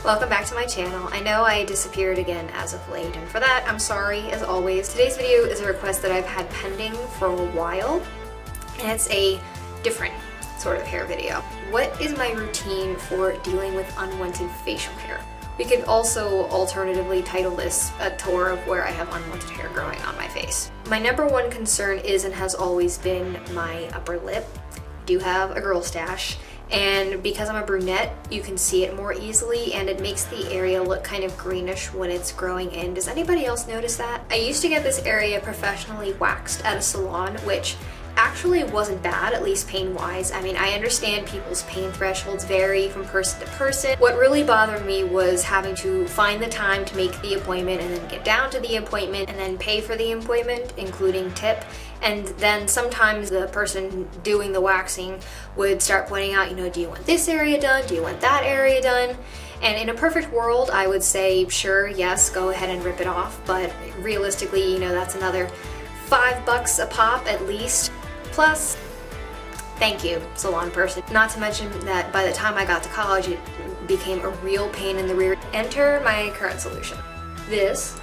Welcome back to my channel. I know I disappeared again as of late, and for that, I'm sorry as always. Today's video is a request that I've had pending for a while, and it's a different sort of hair video. What is my routine for dealing with unwanted facial hair? We could also alternatively title this a tour of where I have unwanted hair growing on my face. My number one concern is and has always been my upper lip. I do have a girl stash, and because I'm a brunette, you can see it more easily and it makes the area look kind of greenish when it's growing in. Does anybody else notice that? I used to get this area professionally waxed at a salon, which actually wasn't bad, at least pain-wise. I mean, I understand people's pain thresholds vary from person to person. What really bothered me was having to find the time to make the appointment and then get down to the appointment and then pay for the appointment, including tip. And then sometimes the person doing the waxing would start pointing out, do you want this area done? Do you want that area done? And in a perfect world, I would say, sure, yes, go ahead and rip it off. But realistically, that's another $5 a pop at least. Plus, thank you, salon person. Not to mention that by the time I got to college, it became a real pain in the rear. Enter my current solution. This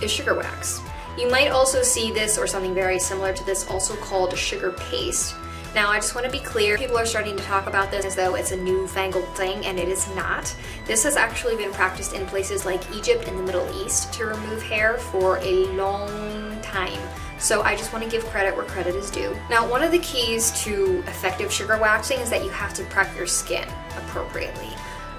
is sugar wax. You might also see this or something very similar to this also called sugar paste. Now, I just want to be clear, people are starting to talk about this as though it's a newfangled thing, and it is not. This has actually been practiced in places like Egypt and the Middle East to remove hair for a long time. So I just want to give credit where credit is due. Now, one of the keys to effective sugar waxing is that you have to prep your skin appropriately.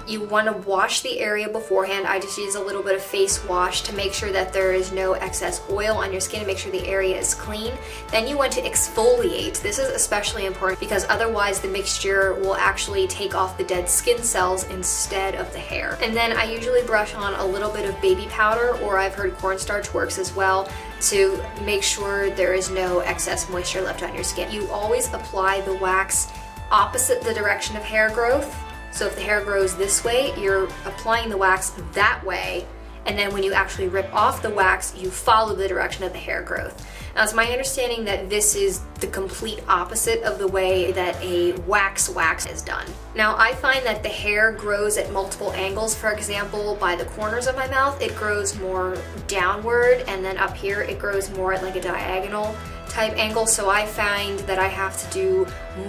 You want to wash the area beforehand. I just use a little bit of face wash to make sure that there is no excess oil on your skin and make sure the area is clean. Then you want to exfoliate. This is especially important because otherwise the mixture will actually take off the dead skin cells instead of the hair. And then I usually brush on a little bit of baby powder, or I've heard cornstarch works as well, to make sure there is no excess moisture left on your skin. You always apply the wax opposite the direction of hair growth. So if the hair grows this way, you're applying the wax that way, and then when you actually rip off the wax, you follow the direction of the hair growth. Now, it's my understanding that this is the complete opposite of the way that a wax is done. Now, I find that the hair grows at multiple angles. For example, by the corners of my mouth, it grows more downward, and then up here, it grows more at like a diagonal type angle, so I find that I have to do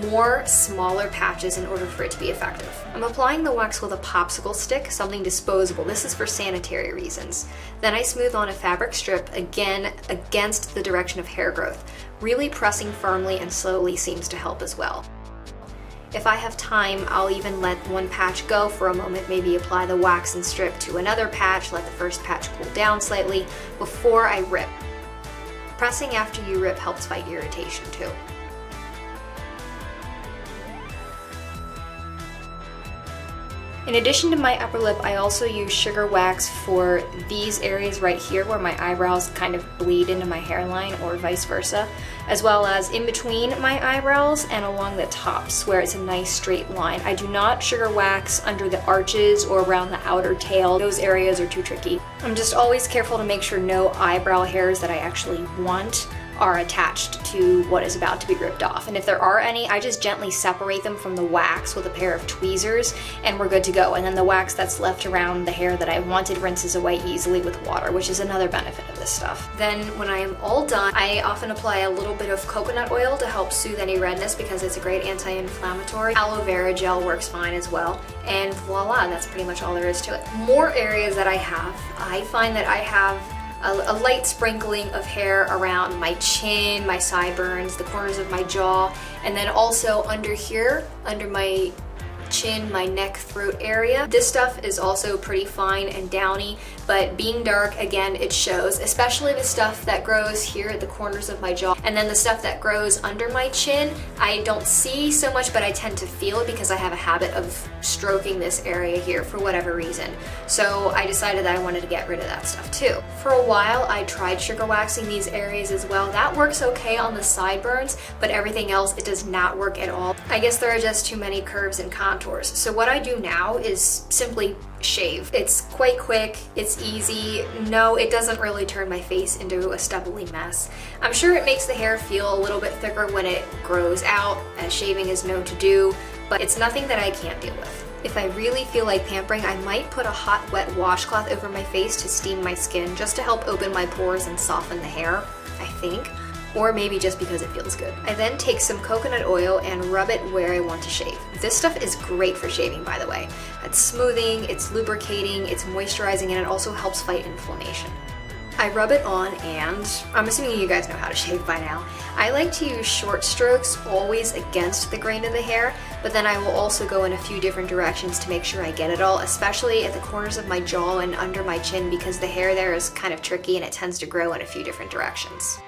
more smaller patches in order for it to be effective. I'm applying the wax with a popsicle stick, something disposable. This is for sanitary reasons. Then I smooth on a fabric strip, again against the direction of hair growth. Really pressing firmly and slowly seems to help as well. If I have time, I'll even let one patch go for a moment, maybe apply the wax and strip to another patch, let the first patch cool down slightly before I rip. Pressing after you rip helps fight irritation too. In addition to my upper lip, I also use sugar wax for these areas right here where my eyebrows kind of bleed into my hairline, or vice versa, as well as in between my eyebrows and along the tops where it's a nice straight line. I do not sugar wax under the arches or around the outer tail. Those areas are too tricky. I'm just always careful to make sure no eyebrow hairs that I actually want are attached to what is about to be ripped off. And if there are any, I just gently separate them from the wax with a pair of tweezers and we're good to go. And then the wax that's left around the hair that I wanted rinses away easily with water, which is another benefit of this stuff. Then when I am all done, I often apply a little bit of coconut oil to help soothe any redness because it's a great anti-inflammatory. Aloe vera gel works fine as well. And voila, that's pretty much all there is to it. More areas that I find that I have a light sprinkling of hair around my chin, my sideburns, the corners of my jaw, and then also under here, under my chin, my neck, throat area. This stuff is also pretty fine and downy, but being dark, again, it shows, especially the stuff that grows here at the corners of my jaw. And then the stuff that grows under my chin, I don't see so much, but I tend to feel it because I have a habit of stroking this area here for whatever reason. So I decided that I wanted to get rid of that stuff too. For a while, I tried sugar waxing these areas as well. That works okay on the sideburns, but everything else, it does not work at all. I guess there are just too many curves and contours. So what I do now is simply shave. It's quite quick, it's easy. No, it doesn't really turn my face into a stubbly mess. I'm sure it makes the hair feel a little bit thicker when it grows out, as shaving is known to do, but it's nothing that I can't deal with. If I really feel like pampering, I might put a hot, wet washcloth over my face to steam my skin just to help open my pores and soften the hair, I think. Or maybe just because it feels good. I then take some coconut oil and rub it where I want to shave. This stuff is great for shaving, by the way. It's smoothing, it's lubricating, it's moisturizing, and it also helps fight inflammation. I rub it on, and I'm assuming you guys know how to shave by now. I like to use short strokes always against the grain of the hair, but then I will also go in a few different directions to make sure I get it all, especially at the corners of my jaw and under my chin, because the hair there is kind of tricky and it tends to grow in a few different directions.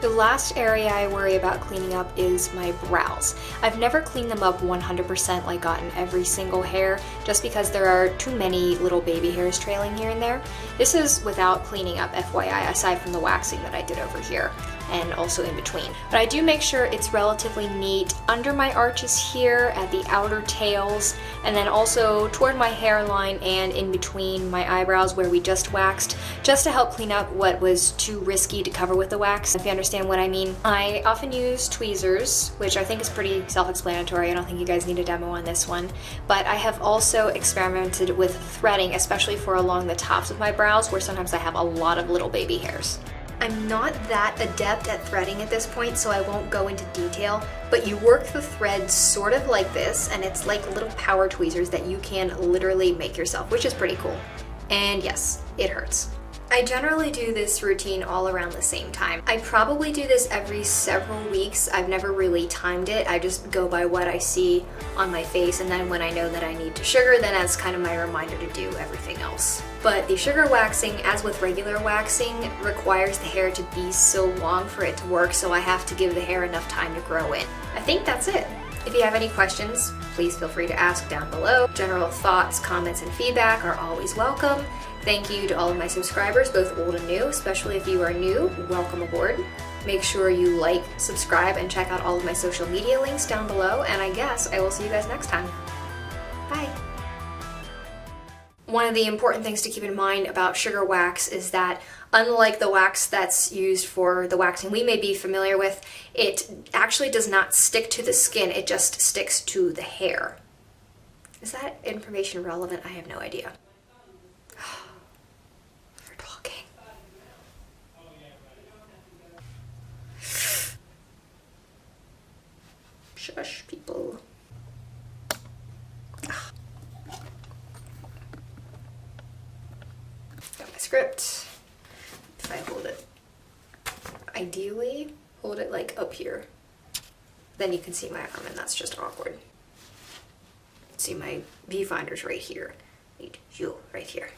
The last area I worry about cleaning up is my brows. I've never cleaned them up 100% like gotten every single hair, just because there are too many little baby hairs trailing here and there. This is without cleaning up, FYI, aside from the waxing that I did over here and also in between. But I do make sure it's relatively neat under my arches here, at the outer tails, and then also toward my hairline and in between my eyebrows where we just waxed, just to help clean up what was too risky to cover with the wax, if you understand what I mean. I often use tweezers, which I think is pretty self-explanatory. I don't think you guys need a demo on this one. But I have also experimented with threading, especially for along the tops of my brows, where sometimes I have a lot of little baby hairs. I'm not that adept at threading at this point, so I won't go into detail, but you work the thread sort of like this, and it's like little power tweezers that you can literally make yourself, which is pretty cool. And yes, it hurts. I generally do this routine all around the same time. I probably do this every several weeks. I've never really timed it. I just go by what I see on my face, and then when I know that I need to sugar, then that's kind of my reminder to do everything else. But the sugar waxing, as with regular waxing, requires the hair to be so long for it to work, so I have to give the hair enough time to grow in. I think that's it. If you have any questions, please feel free to ask down below. General thoughts, comments, and feedback are always welcome. Thank you to all of my subscribers, both old and new, especially if you are new, welcome aboard. Make sure you like, subscribe, and check out all of my social media links down below, and I guess I will see you guys next time. Bye. One of the important things to keep in mind about sugar wax is that unlike the wax that's used for the waxing we may be familiar with, it actually does not stick to the skin, it just sticks to the hair. Is that information relevant? I have no idea. We're talking. Shush, people. Got my script. If I hold it, ideally, hold it like up here. Then you can see my arm, and that's just awkward. See, my viewfinder's right here. Need you right here.